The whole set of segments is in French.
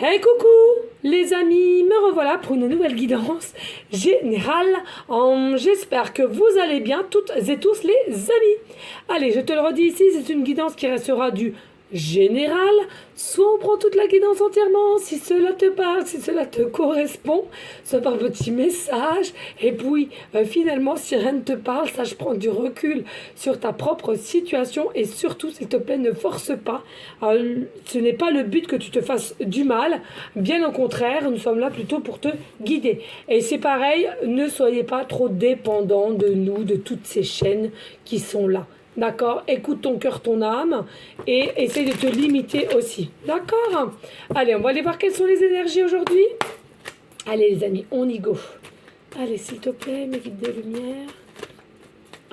Hey coucou les amis, me revoilà pour une nouvelle guidance générale. J'espère que vous allez bien toutes et tous les amis. Allez, je te le redis ici, c'est une guidance qui restera du général. Soit on prend toute la guidance entièrement, si cela te parle, si cela te correspond, soit par petit message. Et puis finalement, si rien ne te parle, sache prendre du recul sur ta propre situation et surtout, s'il te plaît, ne force pas. Ce n'est pas le but que tu te fasses du mal, bien au contraire, nous sommes là plutôt pour te guider. Et c'est pareil, ne soyez pas trop dépendants de nous, de toutes ces chaînes qui sont là. D'accord? Écoute ton cœur, ton âme et essaye de te limiter aussi. D'accord? Allez, on va aller voir quelles sont les énergies aujourd'hui. Allez les amis, on y go. Allez, s'il te plaît, mes guides de lumière.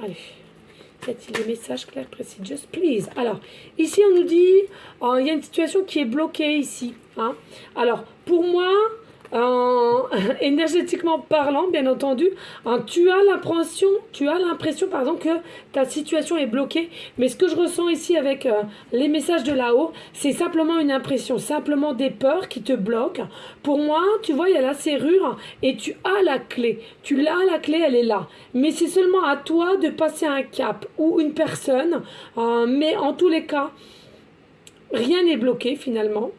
Allez. Y a-t-il des messages clairs, précis? Just please. Alors, ici, on nous dit, il y a une situation qui est bloquée ici. Hein? Alors, pour moi, énergétiquement parlant, bien entendu, tu as l'impression, par exemple, que ta situation est bloquée. Mais ce que je ressens ici avec les messages de là-haut, c'est simplement une impression, simplement des peurs qui te bloquent. Pour moi, tu vois, il y a la serrure et tu as la clé. Tu l'as, la clé, elle est là. Mais c'est seulement à toi de passer un cap ou une personne. Mais en tous les cas, rien n'est bloqué finalement.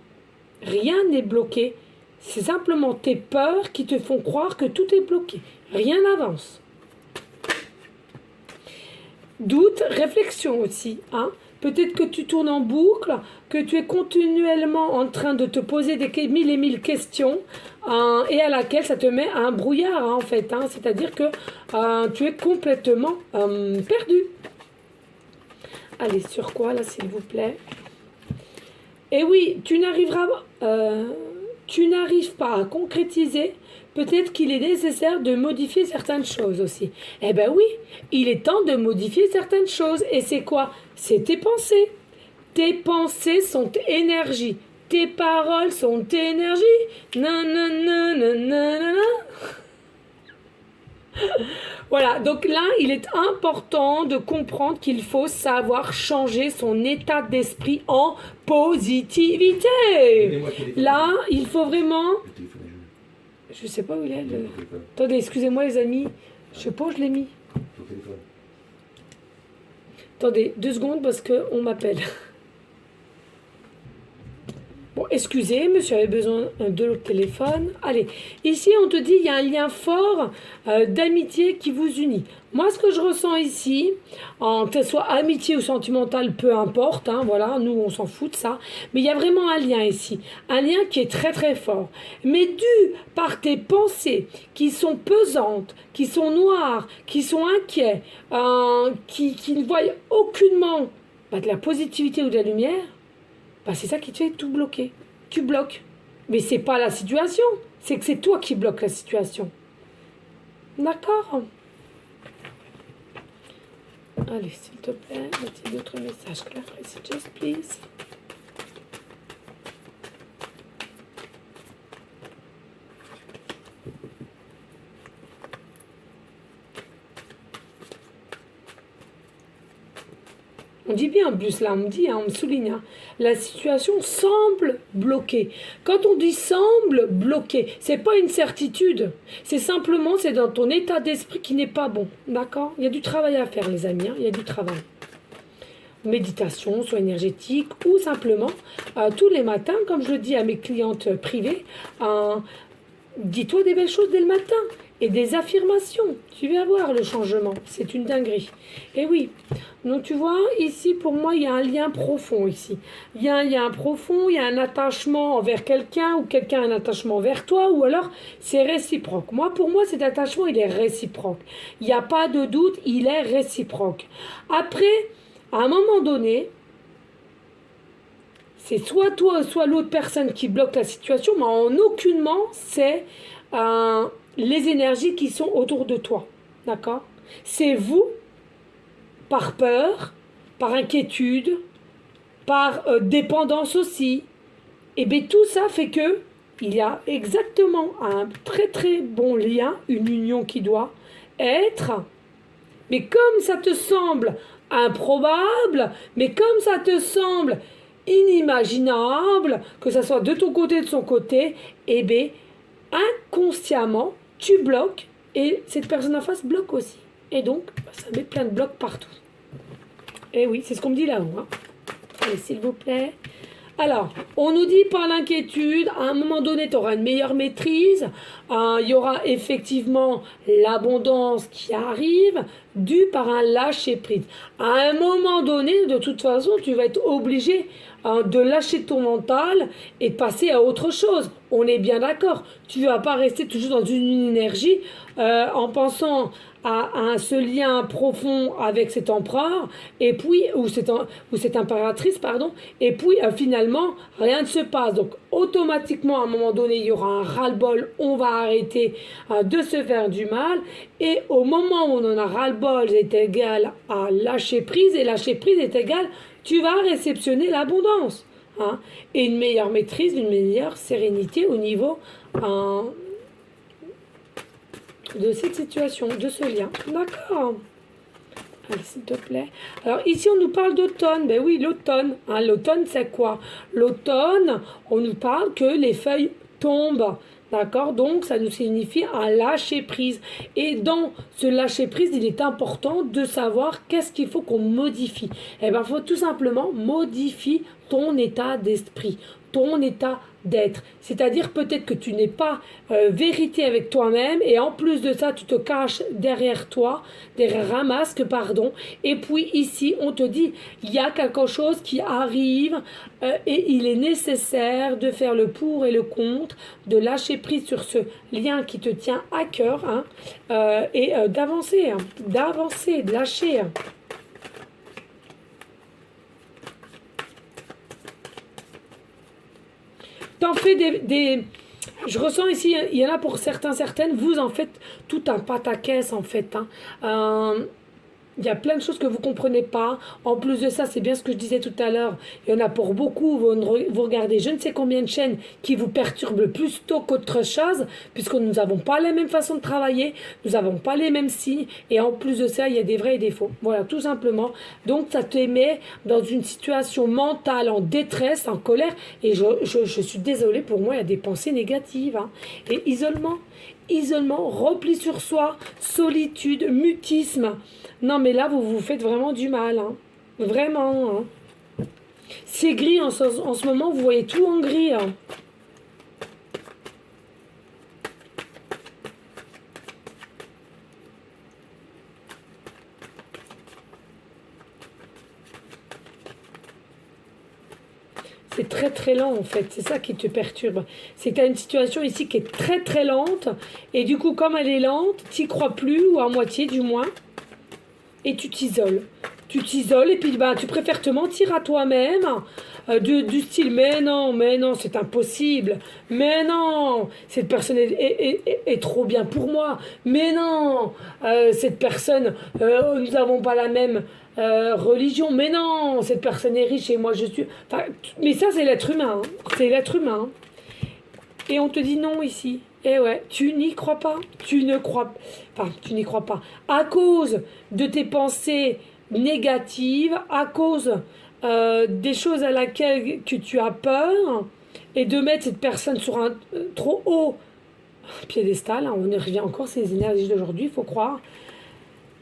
Rien n'est bloqué. C'est simplement tes peurs qui te font croire que tout est bloqué. Rien n'avance. Doute, réflexion aussi. Hein? Peut-être que tu tournes en boucle, que tu es continuellement en train de te poser des mille et mille questions et à laquelle ça te met un brouillard en fait. Hein? C'est-à-dire que tu es complètement perdu. Allez, sur quoi là s'il vous plaît? Et oui, tu n'arrives pas à concrétiser, peut-être qu'il est nécessaire de modifier certaines choses aussi. Eh bien oui, il est temps de modifier certaines choses. Et c'est quoi? C'est tes pensées. Tes pensées sont énergie. Tes paroles sont énergie. Nanana. Voilà, donc là, il est important de comprendre qu'il faut savoir changer son état d'esprit en positivité. Là, il faut vraiment... Je sais pas où il est. Attendez, excusez-moi les amis. Je sais pas où je l'ai mis. Attendez, 2 secondes parce qu'on m'appelle. Bon, excusez, monsieur avait besoin de l'autre téléphone. Allez, ici on te dit il y a un lien fort d'amitié qui vous unit. Moi, ce que je ressens ici, que ce soit amitié ou sentimental, peu importe, hein, voilà, nous on s'en fout de ça, mais il y a vraiment un lien ici, un lien qui est très très fort. Mais dû par tes pensées qui sont pesantes, qui sont noires, qui sont inquiets, qui ne voient aucunement de la positivité ou de la lumière, c'est ça qui te fait tout bloquer. Tu bloques. Mais c'est pas la situation. C'est que c'est toi qui bloques la situation. D'accord? Allez, s'il te plaît, mettez d'autres messages clairs, précis, just please. On dit bien en plus là, on me dit, on me souligne, la situation semble bloquée. Quand on dit semble bloquée, c'est pas une certitude. C'est simplement, c'est dans ton état d'esprit qui n'est pas bon. D'accord? Il y a du travail à faire les amis, il y a du travail. Méditation, soit énergétique, ou simplement, tous les matins, comme je le dis à mes clientes privées, dis-toi des belles choses dès le matin. Et des affirmations, tu vas voir le changement, c'est une dinguerie. Et oui, donc tu vois, ici pour moi, il y a un lien profond ici. Il y a un lien profond, il y a un attachement envers quelqu'un ou quelqu'un a un attachement vers toi ou alors c'est réciproque. Moi, pour moi, cet attachement, il est réciproque. Il n'y a pas de doute, il est réciproque. Après, à un moment donné, c'est soit toi, soit l'autre personne qui bloque la situation, mais en aucunement, c'est les énergies qui sont autour de toi. D'accord? C'est vous, par peur, par inquiétude, par dépendance aussi. Et bien tout ça fait que il y a exactement un très très bon lien, une union qui doit être. Mais comme ça te semble improbable, mais comme ça te semble inimaginable, que ça soit de ton côté, de son côté, et bien, inconsciemment, tu bloques et cette personne en face bloque aussi. Et donc, ça met plein de blocs partout. Et oui, c'est ce qu'on me dit là-haut. Hein. Allez, s'il vous plaît. Alors, on nous dit par l'inquiétude, à un moment donné, tu auras une meilleure maîtrise, il y aura effectivement l'abondance qui arrive, due par un lâcher-prise. À un moment donné, de toute façon, tu vas être obligé de lâcher ton mental et de passer à autre chose. On est bien d'accord. Tu ne vas pas rester toujours dans une énergie en pensant à ce lien profond avec cet empereur et puis ou cette impératrice pardon et puis finalement rien ne se passe, donc automatiquement à un moment donné il y aura un ras-le-bol, on va arrêter de se faire du mal et au moment où on en a ras-le-bol est égal à lâcher prise et lâcher prise est égal tu vas réceptionner l'abondance hein, et une meilleure maîtrise, une meilleure sérénité au niveau de cette situation, de ce lien. D'accord. Allez, s'il te plaît. Alors, ici, on nous parle d'automne. Ben oui, l'automne. Hein, l'automne, c'est quoi? L'automne, on nous parle que les feuilles tombent. D'accord? Donc, ça nous signifie un lâcher-prise. Et dans ce lâcher-prise, il est important de savoir qu'est-ce qu'il faut qu'on modifie. Eh bien, il faut tout simplement modifier ton état d'esprit, ton état d'être. C'est-à-dire peut-être que tu n'es pas vérité avec toi-même et en plus de ça, tu te caches derrière toi, derrière un masque, pardon. Et puis ici, on te dit, il y a quelque chose qui arrive et il est nécessaire de faire le pour et le contre, de lâcher prise sur ce lien qui te tient à cœur hein, et d'avancer, de lâcher. T'en fais des... Je ressens ici, il y en a pour certains, certaines, vous en faites tout un pataquès en fait. Hein. Il y a plein de choses que vous ne comprenez pas. En plus de ça, c'est bien ce que je disais tout à l'heure. Il y en a pour beaucoup. Vous regardez je ne sais combien de chaînes qui vous perturbent plus tôt qu'autre chose, puisque nous n'avons pas la même façon de travailler, nous n'avons pas les mêmes signes. Et en plus de ça, il y a des vrais et des faux. Voilà, tout simplement. Donc, ça te met dans une situation mentale en détresse, en colère. Et je suis désolée, pour moi, il y a des pensées négatives. Hein. Et isolement, repli sur soi, solitude, mutisme. Non, mais là, vous vous faites vraiment du mal. Hein. Vraiment. Hein. C'est gris en ce moment, vous voyez tout en gris. Hein. C'est très très lent en fait, c'est ça qui te perturbe. C'est que tu as une situation ici qui est très très lente, et du coup comme elle est lente, tu n'y crois plus, ou à moitié du moins, et tu t'isoles. Tu t'isoles et puis ben, tu préfères te mentir à toi-même, du style mais non, c'est impossible, mais non, cette personne est trop bien pour moi, mais non, cette personne, nous n'avons pas la même religion, mais non, cette personne est riche et moi je suis... Enfin, mais ça c'est l'être humain, hein. C'est l'être humain. Et on te dit non ici. Eh ouais, tu n'y crois pas, tu n'y crois pas. À cause de tes pensées négatives, à cause des choses à laquelle que tu as peur, et de mettre cette personne sur un trop haut piédestal, hein, on y revient encore, c'est les énergies d'aujourd'hui, il faut croire.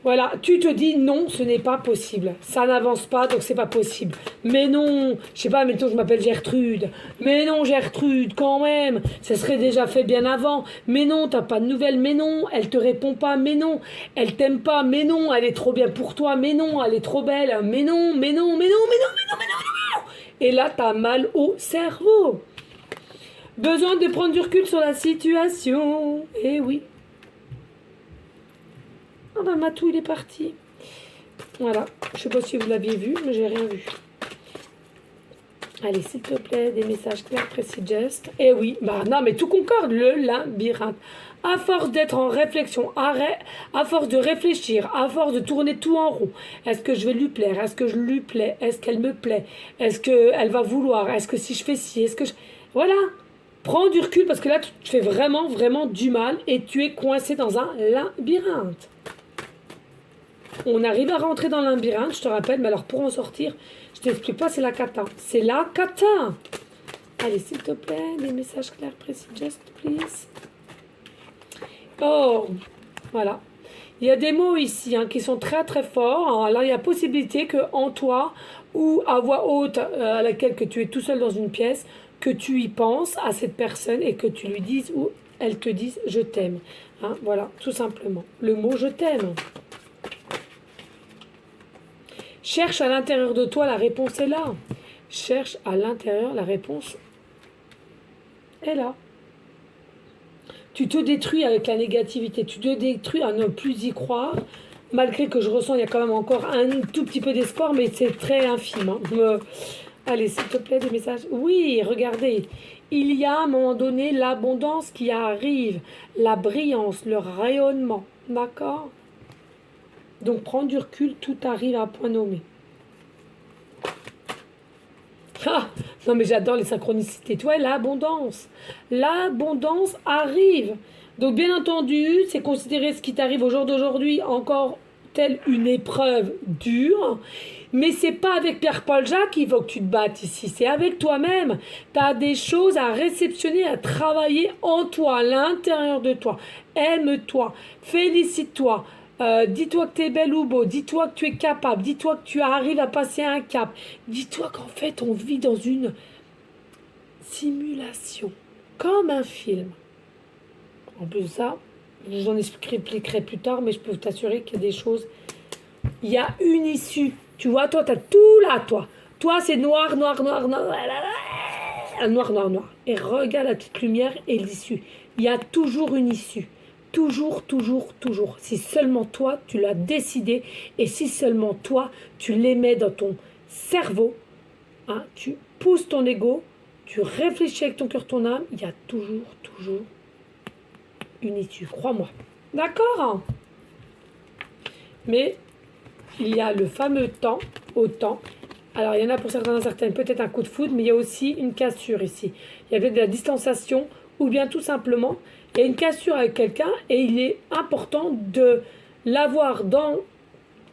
Voilà, tu te dis non, ce n'est pas possible. Ça n'avance pas, donc c'est pas possible. Mais non, je sais pas, mettons, je m'appelle Gertrude. Mais non, Gertrude, quand même, ça serait déjà fait bien avant. Mais non, t'as pas de nouvelles. Mais non, elle te répond pas. Mais non, elle t'aime pas. Mais non, elle est trop bien pour toi. Mais non, elle est trop belle. Mais non, mais non, mais non, mais non, mais non, mais non, mais non. Et là, t'as mal au cerveau. Besoin de prendre du recul sur la situation. Eh oui. Ah ben Matou, il est parti. Voilà, je sais pas si vous l'aviez vu, mais j'ai rien vu. Allez, s'il te plaît, des messages clairs, précis, just. Eh oui, bah non, mais tout concorde, le labyrinthe. À force d'être en réflexion, à force de réfléchir, à force de tourner tout en rond, est-ce que je vais lui plaire? Est-ce que je lui plais? Est-ce qu'elle me plaît? Est-ce qu'elle va vouloir? Est-ce que si je fais ci? Est-ce que je... Voilà, prends du recul parce que là, tu te fais vraiment, vraiment du mal et tu es coincé dans un labyrinthe. On arrive à rentrer dans le labyrinthe, je te rappelle, mais alors pour en sortir, je t'explique pas, c'est la cata. C'est la cata. Allez, s'il te plaît, des messages clairs, précis, just please. Oh, voilà. Il y a des mots ici qui sont très très forts. Alors il y a possibilité que en toi ou à voix haute à laquelle que tu es tout seul dans une pièce, que tu y penses à cette personne et que tu lui dises ou elle te dise je t'aime. Voilà, tout simplement. Le mot je t'aime. Cherche à l'intérieur de toi, la réponse est là. Cherche à l'intérieur, la réponse est là. Tu te détruis avec la négativité, tu te détruis à ne plus y croire, malgré que je ressens, il y a quand même encore un tout petit peu d'espoir, mais c'est très infime. Allez, s'il te plaît, des messages. Oui, regardez, il y a à un moment donné l'abondance qui arrive, la brillance, le rayonnement, d'accord? Donc, prends du recul, tout arrive à point nommé. Ah, non mais j'adore les synchronicités. Tu vois, l'abondance. L'abondance arrive. Donc bien entendu, c'est considérer ce qui t'arrive au jour d'aujourd'hui encore telle une épreuve dure. Mais c'est pas avec Pierre-Paul Jacques qu'il faut que tu te battes ici. C'est avec toi-même. Tu as des choses à réceptionner, à travailler en toi, à l'intérieur de toi. Aime-toi. Félicite-toi. Dis-toi que tu es belle ou beau, dis-toi que tu es capable, dis-toi que tu arrives à passer un cap, dis-toi qu'en fait on vit dans une simulation, comme un film. En plus de ça, je vous en expliquerai plus tard, mais je peux t'assurer qu'il y a des choses, il y a une issue, tu vois, toi tu as tout là, toi c'est noir, noir, noir, noir, noir, noir, noir, et regarde la petite lumière et l'issue, il y a toujours une issue. Toujours, toujours, toujours. Si seulement toi, tu l'as décidé et si seulement toi, tu l'émets dans ton cerveau, tu pousses ton ego, tu réfléchis avec ton cœur, ton âme, il y a toujours, toujours une issue. Crois-moi. D'accord? Mais il y a le fameux temps, au temps. Alors, il y en a pour certains, certaines, peut-être un coup de foudre, mais il y a aussi une cassure ici. Il y avait de la distanciation ou bien tout simplement, il y a une cassure avec quelqu'un et il est important de l'avoir dans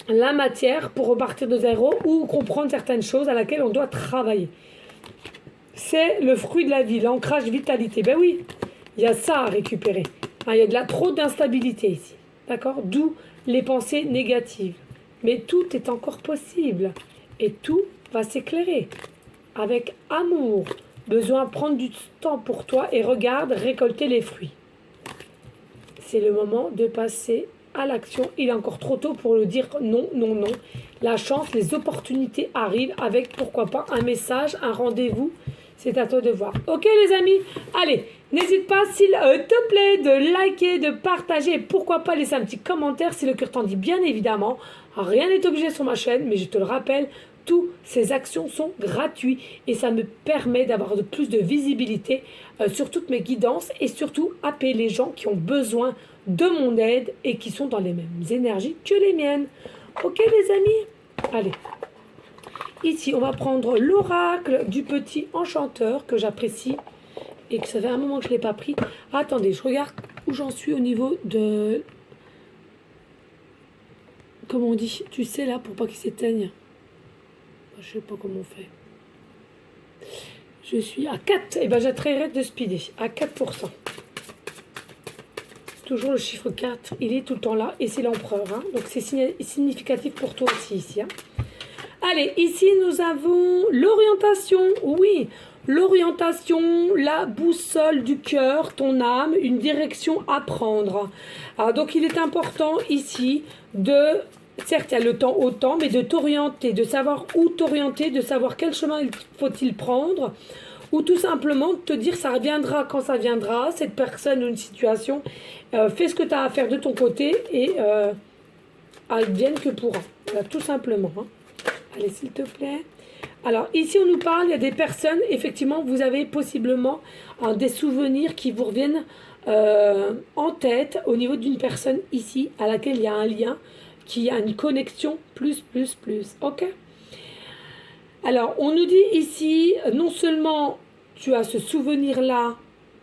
la matière pour repartir de zéro ou comprendre certaines choses à laquelle on doit travailler. C'est le fruit de la vie, l'ancrage vitalité. Ben oui, il y a ça à récupérer. Il y a trop d'instabilité ici. D'accord? D'où les pensées négatives. Mais tout est encore possible. Et tout va s'éclairer. Avec amour. Besoin de prendre du temps pour toi et regarde récolter les fruits. C'est le moment de passer à l'action. Il est encore trop tôt pour le dire non, non, non. La chance, les opportunités arrivent avec, pourquoi pas, un message, un rendez-vous. C'est à toi de voir. Ok les amis? Allez, n'hésite pas, s'il te plaît, de liker, de partager et pourquoi pas laisser un petit commentaire si le cœur t'en dit, bien évidemment. Rien n'est obligé sur ma chaîne, mais je te le rappelle, toutes ces actions sont gratuites et ça me permet d'avoir plus de visibilité sur toutes mes guidances et surtout appeler les gens qui ont besoin de mon aide et qui sont dans les mêmes énergies que les miennes. Ok les amis? Allez. Ici, on va prendre l'oracle du petit enchanteur que j'apprécie et que ça fait un moment que je ne l'ai pas pris. Attendez, je regarde où j'en suis au niveau de... Comment on dit? Tu sais là, pour pas qu'il s'éteigne. Je sais pas comment on fait. Je suis à 4. Et ben j'attrayerai de speeder. À 4%. Toujours le chiffre 4. Il est tout le temps là. Et c'est l'empereur. Donc c'est significatif pour toi aussi ici. Allez, ici nous avons l'orientation. Oui, l'orientation, la boussole du cœur, ton âme, une direction à prendre. Alors, donc il est important ici de... Certes, il y a le temps au temps, mais de t'orienter, de savoir où t'orienter, de savoir quel chemin faut-il prendre, ou tout simplement de te dire ça reviendra quand ça viendra, cette personne ou une situation, fais ce que tu as à faire de ton côté et advienne que pourra. Voilà, tout simplement. Allez, s'il te plaît. Alors, ici, on nous parle, il y a des personnes, effectivement, vous avez possiblement des souvenirs qui vous reviennent en tête au niveau d'une personne ici, à laquelle il y a un lien, qui a une connexion plus. Ok? Alors, on nous dit ici, non seulement tu as ce souvenir-là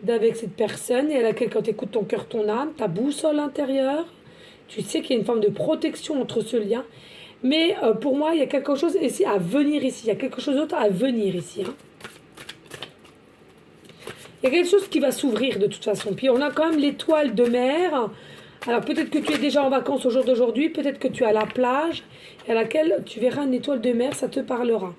d'avec cette personne et à laquelle quand tu écoutes ton cœur, ton âme, ta boussole intérieure, Tu sais qu'il y a une forme de protection entre ce lien. Mais pour moi, il y a quelque chose ici à venir ici. Il y a quelque chose d'autre à venir ici. Hein. Il y a quelque chose qui va s'ouvrir de toute façon. Puis on a quand même l'étoile de mer. Alors peut-être que tu es déjà en vacances au jour d'aujourd'hui. Peut-être que tu es à la plage. À laquelle tu verras une étoile de mer. Ça te parlera.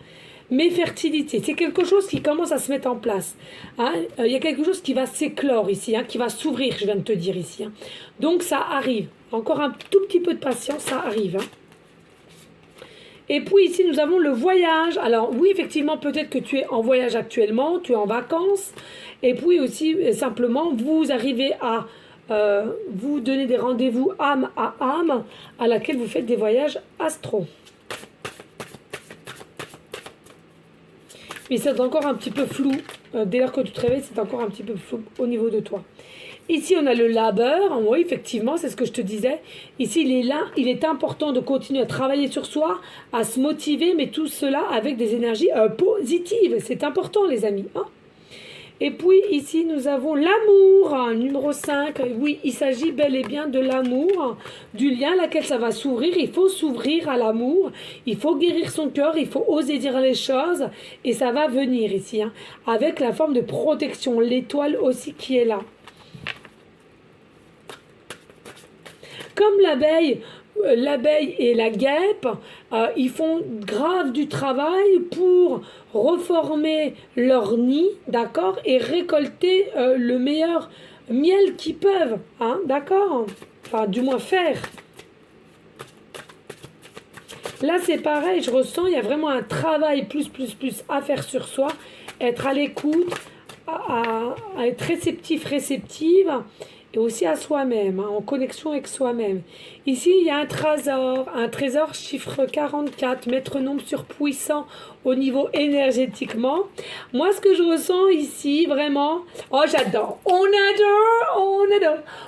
Mais fertilité, c'est quelque chose qui commence à se mettre en place. Hein. Il y a quelque chose qui va s'éclore ici. Hein, qui va s'ouvrir, je viens de te dire ici. Hein. Donc ça arrive. Encore un tout petit peu de patience, ça arrive. Hein. Et puis ici, nous avons le voyage. Alors oui, effectivement, peut-être que tu es en voyage actuellement, tu es en vacances. Et puis aussi, simplement, vous arrivez à vous donner des rendez-vous âme à laquelle vous faites des voyages astro. Mais c'est encore un petit peu flou. Dès lors que tu te réveilles, c'est encore un petit peu flou au niveau de toi. Ici, on a le labeur. Oui, effectivement, c'est ce que je te disais. Ici, il est là. Il est important de continuer à travailler sur soi, à se motiver, mais tout cela avec des énergies positives. C'est important, les amis. Hein. Et puis, ici, nous avons l'amour, hein, numéro 5. Oui, il s'agit bel et bien de l'amour, du lien à laquelle ça va s'ouvrir. Il faut s'ouvrir à l'amour. Il faut guérir son cœur. Il faut oser dire les choses. Et ça va venir ici, hein, avec la forme de protection. L'étoile aussi qui est là. Comme l'abeille et la guêpe, ils font grave du travail pour reformer leur nid, d'accord, et récolter le meilleur miel qu'ils peuvent, hein, d'accord, enfin du moins faire. Là c'est pareil, je ressens, il y a vraiment un travail plus à faire sur soi, être à l'écoute, à être réceptive, et aussi à soi-même, hein, en connexion avec soi-même. Ici, il y a un trésor chiffre 44, maître nombre surpuissant au niveau énergétiquement. Moi, ce que je ressens ici, vraiment, oh j'adore, on adore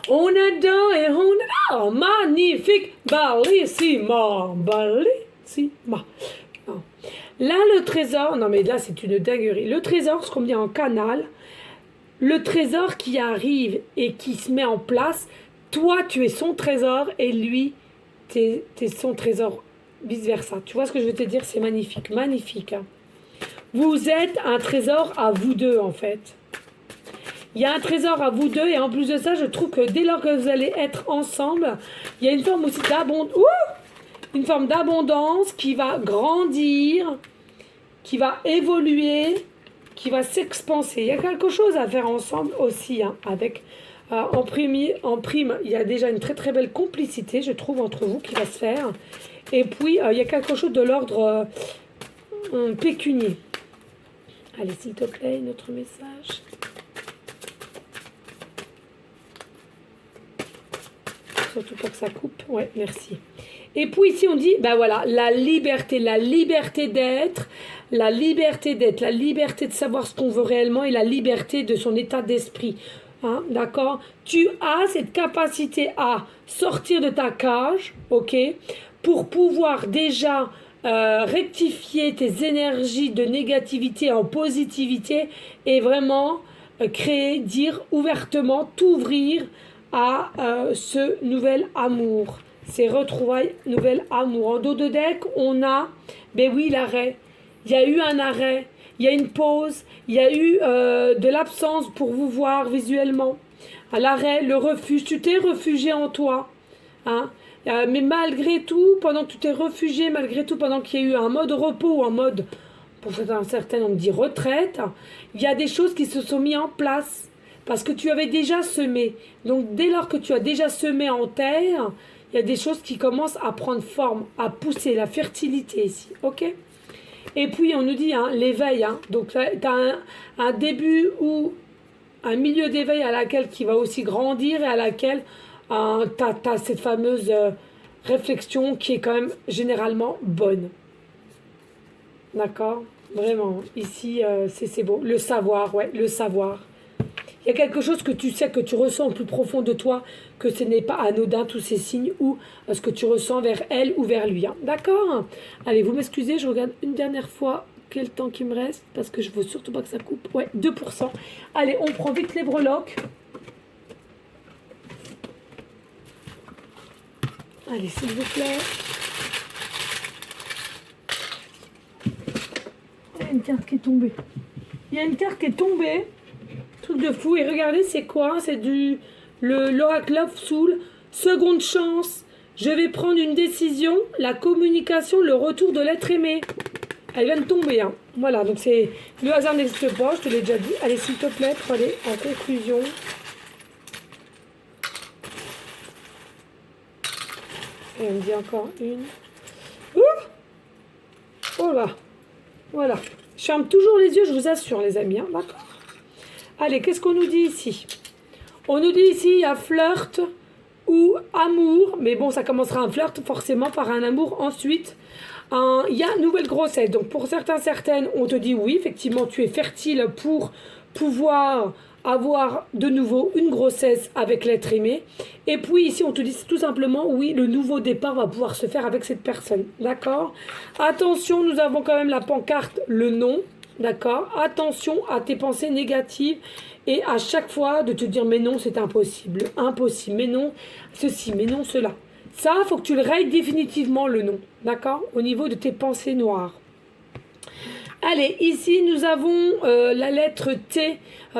et on adore, magnifique, bellissima. Non. Là, le trésor, non mais là, c'est une dinguerie. Le trésor, ce qu'on dit en canal, le trésor qui arrive et qui se met en place, toi tu es son trésor et lui t'es son trésor, vice versa. Tu vois ce que je veux te dire? C'est magnifique, magnifique. Hein. Vous êtes un trésor à vous deux en fait. Il y a un trésor à vous deux et en plus de ça, je trouve que dès lors que vous allez être ensemble, il y a une forme aussi d'abondance, une forme d'abondance qui va grandir, qui va évoluer, qui va s'expanser. Il y a quelque chose à faire ensemble aussi, hein, avec en prime, il y a déjà une très belle complicité, je trouve, entre vous qui va se faire. Et puis, il y a quelque chose de l'ordre pécunier. Allez, s'il te plaît, notre message. Surtout pas que ça coupe. Ouais, merci. Et puis ici, on dit, ben voilà, la liberté d'être, la liberté de savoir ce qu'on veut réellement et la liberté de son état d'esprit. Hein, d'accord? Tu as cette capacité à sortir de ta cage, ok? Pour pouvoir déjà rectifier tes énergies de négativité en positivité et vraiment créer, dire ouvertement, t'ouvrir à ce nouvel amour. Ces retrouvailles, nouvel amour. En dos de deck, on a, ben oui, l'arrêt. Il y a eu un arrêt, il y a une pause, il y a eu de l'absence pour vous voir visuellement. À l'arrêt, le refuge, tu t'es réfugié en toi. Hein. Mais malgré tout, pendant que tu t'es réfugié, malgré tout, pendant qu'il y a eu un mode repos ou un mode, pour certains on dit retraite, il y a des choses qui se sont mises en place. Parce que tu avais déjà semé. Donc dès lors que tu as déjà semé en terre, il y a des choses qui commencent à prendre forme, à pousser, la fertilité ici, ok? Et puis on nous dit hein, l'éveil, hein, donc tu as un début ou un milieu d'éveil à laquelle qui va aussi grandir et à laquelle tu as cette fameuse réflexion qui est quand même généralement bonne. D'accord? Vraiment, ici c'est beau. Le savoir, ouais, le savoir. Il y a quelque chose que tu sais, que tu ressens au plus profond de toi, que ce n'est pas anodin, tous ces signes, ou ce que tu ressens vers elle ou vers lui. Hein. D'accord? Allez, vous m'excusez, je regarde une dernière fois quel temps qui me reste, parce que je ne veux surtout pas que ça coupe. Ouais, 2%. Allez, on prend vite les breloques. Allez, s'il vous plaît. Il y a une carte qui est tombée. Il y a une carte qui est tombée. Truc de fou. Et regardez, c'est quoi? C'est l'Oracle Love Soul. Seconde chance. Je vais prendre une décision. La communication, le retour de l'être aimé. Elle vient de tomber. Hein. Voilà, donc c'est... Le hasard n'existe pas, je te l'ai déjà dit. Allez, s'il te plaît, pour aller en conclusion. Et on me dit encore une. Ouh, oh là. Voilà. Je ferme toujours les yeux, je vous assure, les amis. Hein, d'accord. Allez, qu'est-ce qu'on nous dit ici? On nous dit ici, il y a flirt ou amour. Mais bon, ça commencera un flirt, forcément, par un amour ensuite. Il y a nouvelle grossesse. Donc, pour certains, certaines, on te dit oui, effectivement, tu es fertile pour pouvoir avoir de nouveau une grossesse avec l'être aimé. Et puis, ici, on te dit tout simplement, oui, le nouveau départ va pouvoir se faire avec cette personne. D'accord? Attention, nous avons quand même la pancarte, le non. D'accord? Attention à tes pensées négatives et à chaque fois de te dire mais non, c'est impossible, impossible, mais non, ceci, mais non, cela. Ça, il faut que tu le règles définitivement le non. D'accord? Au niveau de tes pensées noires. Allez, ici, nous avons la lettre T,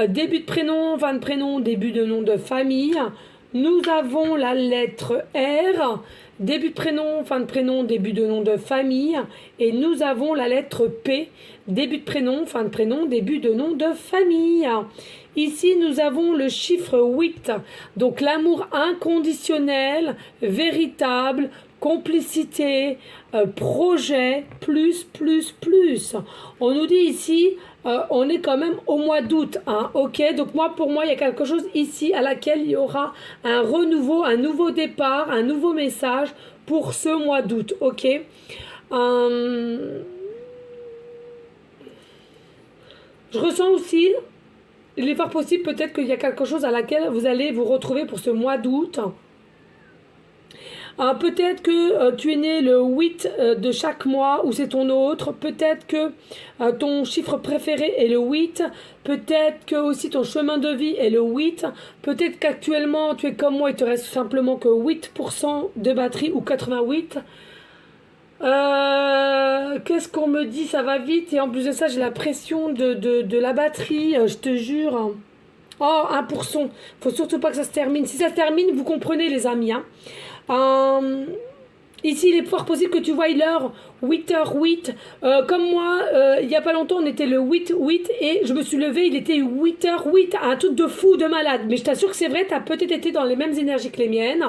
début de prénom, fin de prénom, début de nom de famille. Nous avons la lettre R, début de prénom, fin de prénom, début de nom de famille. Et nous avons la lettre P, début de prénom, fin de prénom, début de nom de famille. Ici, nous avons le chiffre 8, donc l'amour inconditionnel, véritable, complicité, projet, plus. On nous dit ici, on est quand même au mois d'août, hein, ok? Donc pour moi, il y a quelque chose ici à laquelle il y aura un renouveau, un nouveau départ, un nouveau message pour ce mois d'août, ok? Je ressens aussi, il est fort possible peut-être qu'il y a quelque chose à laquelle vous allez vous retrouver pour ce mois d'août. Peut-être que tu es né le 8 de chaque mois ou c'est ton autre. Peut-être que ton chiffre préféré est le 8. Peut-être que aussi ton chemin de vie est le 8. Peut-être qu'actuellement tu es comme moi, il te reste simplement que 8% de batterie ou 88. Qu'est-ce qu'on me dit? Ça va vite et en plus de ça j'ai la pression de la batterie, je te jure. Oh, 1%. Faut surtout pas que ça se termine. Si ça se termine, vous comprenez les amis. Hein. Ici, il est fort possible que tu voies l'heure 8h08. Comme moi, il n'y a pas longtemps, on était le 8-8 et je me suis levée, il était 8h08. Un truc de fou, de malade. Mais je t'assure que c'est vrai, tu as peut-être été dans les mêmes énergies que les miennes.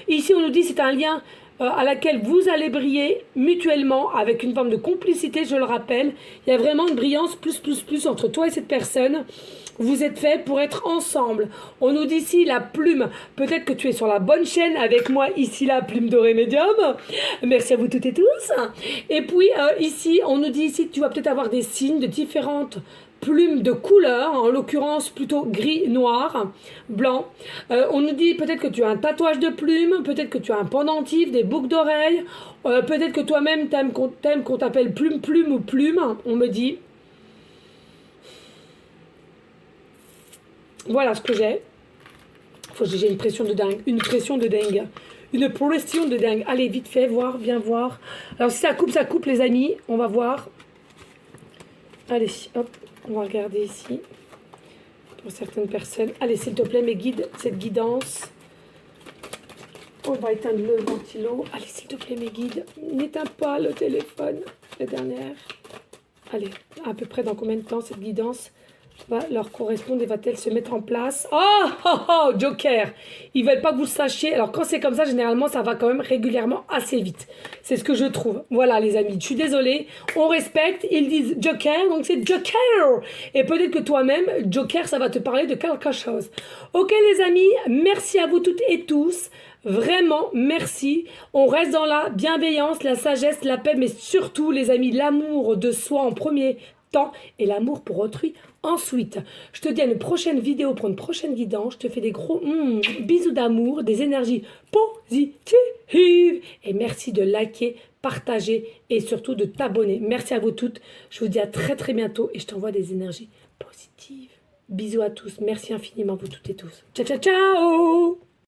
Ici, on nous dit c'est un lien à laquelle vous allez briller mutuellement avec une forme de complicité, je le rappelle. Il y a vraiment une brillance plus entre toi et cette personne. Vous êtes faits pour être ensemble. On nous dit ici la plume. Peut-être que tu es sur la bonne chaîne avec moi. Ici, la plume dorée médium. Merci à vous toutes et tous. Et puis, ici, on nous dit ici que tu vas peut-être avoir des signes de différentes plumes de couleur, en l'occurrence plutôt gris, noir, blanc. On nous dit peut-être que tu as un tatouage de plumes, peut-être que tu as un pendentif, des boucles d'oreilles, peut-être que toi-même t'aimes qu'on t'appelle plume ou plume, on me dit. Voilà ce que j'ai. J'ai une pression de dingue. Une pression de dingue. Une pression de dingue. Allez, vite fait, voir, viens voir. Alors, si ça coupe, les amis. On va voir. Allez, hop. On va regarder ici. Pour certaines personnes. Allez, s'il te plaît, mes guides, cette guidance. On va éteindre le ventilo. Allez, s'il te plaît, mes guides. N'éteins pas le téléphone. La dernière. Allez, à peu près dans combien de temps cette guidance va leur correspondre et va-t-elle se mettre en place? Oh, Joker! Ils veulent pas que vous le sachiez. Alors, quand c'est comme ça, généralement, ça va quand même régulièrement assez vite. C'est ce que je trouve. Voilà, les amis. Je suis désolée. On respecte. Ils disent Joker, donc c'est Joker! Et peut-être que toi-même, Joker, ça va te parler de quelque chose. Ok, les amis. Merci à vous toutes et tous. Vraiment, merci. On reste dans la bienveillance, la sagesse, la paix, mais surtout, les amis, l'amour de soi en premier temps et l'amour pour autrui ensuite. Je te dis à une prochaine vidéo pour une prochaine guidance. Je te fais des gros bisous d'amour, des énergies positives et merci de liker, partager et surtout de t'abonner. Merci à vous toutes. Je vous dis à très bientôt et je t'envoie des énergies positives. Bisous à tous. Merci infiniment vous toutes et tous. Ciao.